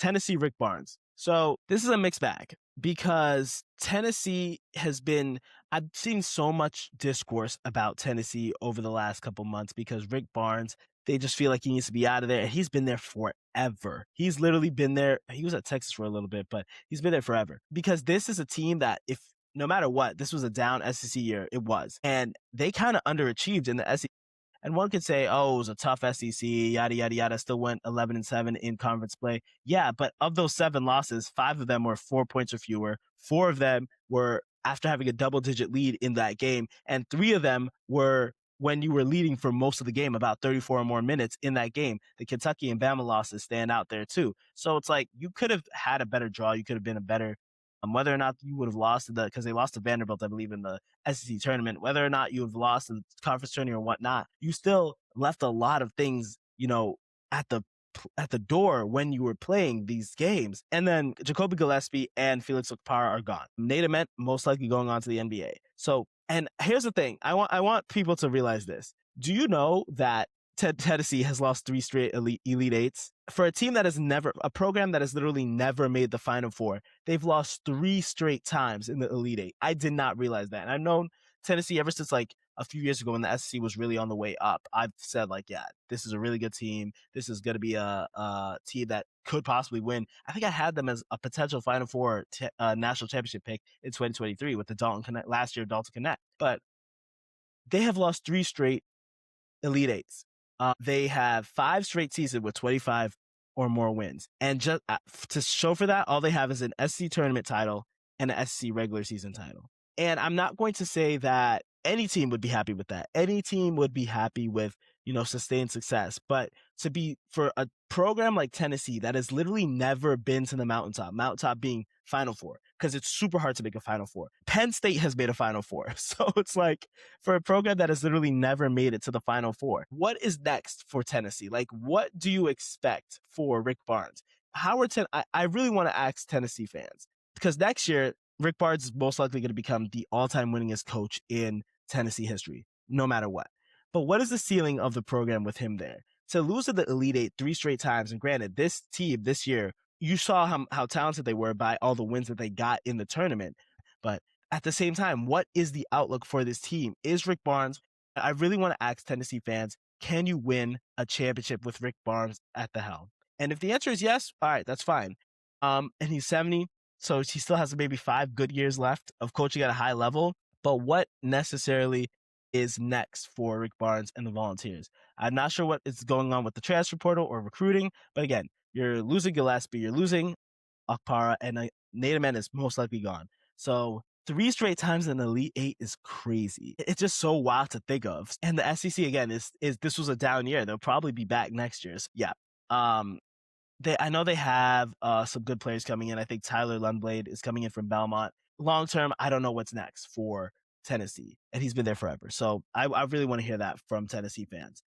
Tennessee, Rick Barnes. So this is a mixed bag because Tennessee has been, I've seen so much discourse about Tennessee over the last couple months because Rick Barnes, they just feel like he needs to be out of there. And he's been there forever. He's literally been there. He was at Texas for a little bit, but he's been there forever because this is a team that if no matter what, this was a down SEC year. It was. And they kind of underachieved in the SEC. And one could say, oh, it was a tough SEC, yada, yada, yada, still went 11-7 in conference play. Yeah, but of those 7 losses, 5 of them were 4 points or fewer. 4 of them were after having a double-digit lead in that game. And 3 of them were when you were leading for most of the game, about 34 or more minutes in that game. The Kentucky and Bama losses stand out there too. So it's like you could have had a better draw. You could have been a better whether or not you would have lost because they lost to Vanderbilt, I believe, in the SEC tournament, whether or not you have lost in the conference tourney or whatnot, you still left a lot of things, at the door when you were playing these games. And then Jacoby Gillespie and Felix Okpara are gone. Nate Ament most likely going on to the NBA. So, and here's the thing, I want people to realize this. Do you know that Tennessee has lost 3 straight Elite Eights? For a team that has a program that has literally never made the Final Four, they've lost 3 straight times in the Elite Eight. I did not realize that. And I've known Tennessee ever since like a few years ago when the SEC was really on the way up. I've said like, yeah, this is a really good team. This is going to be a team that could possibly win. I think I had them as a potential Final Four national championship pick in 2023 with the Dalton Connect last year, Dalton Connect. But they have lost 3 straight Elite Eights. They have 5 straight seasons with 25 or more wins. And just to show for that, all they have is an SEC tournament title and an SEC regular season title. And I'm not going to say that any team would be happy with that. Any team would be happy with, sustained success. But for a program like Tennessee that has literally never been to the mountaintop being Final Four, because it's super hard to make a Final Four. Penn State has made a Final Four. So it's like, for a program that has literally never made it to the Final Four, what is next for Tennessee? Like, what do you expect for Rick Barnes? I really want to ask Tennessee fans, because next year, Rick Barnes is most likely going to become the all-time winningest coach in Tennessee history, no matter what. But what is the ceiling of the program with him there? To lose to the Elite Eight 3 straight times, and granted, this team this year, you saw how talented they were by all the wins that they got in the tournament. But at the same time, what is the outlook for this team? Is Rick Barnes, I really want to ask Tennessee fans, can you win a championship with Rick Barnes at the helm? And if the answer is yes, all right, that's fine. And he's 70, so he still has maybe 5 good years left of coaching at a high level. But what necessarily is next for Rick Barnes and the Volunteers? I'm not sure what is going on with the transfer portal or recruiting, but again, you're losing Gillespie, you're losing Okpara, and Nate Ament is most likely gone. So 3 straight times in the Elite Eight is crazy. It's just so wild to think of. And the SEC again is this was a down year. They'll probably be back next year. So, yeah. I know they have some good players coming in. I think Tyler Lundblade is coming in from Belmont. Long term, I don't know what's next for Tennessee, and he's been there forever. So I really want to hear that from Tennessee fans.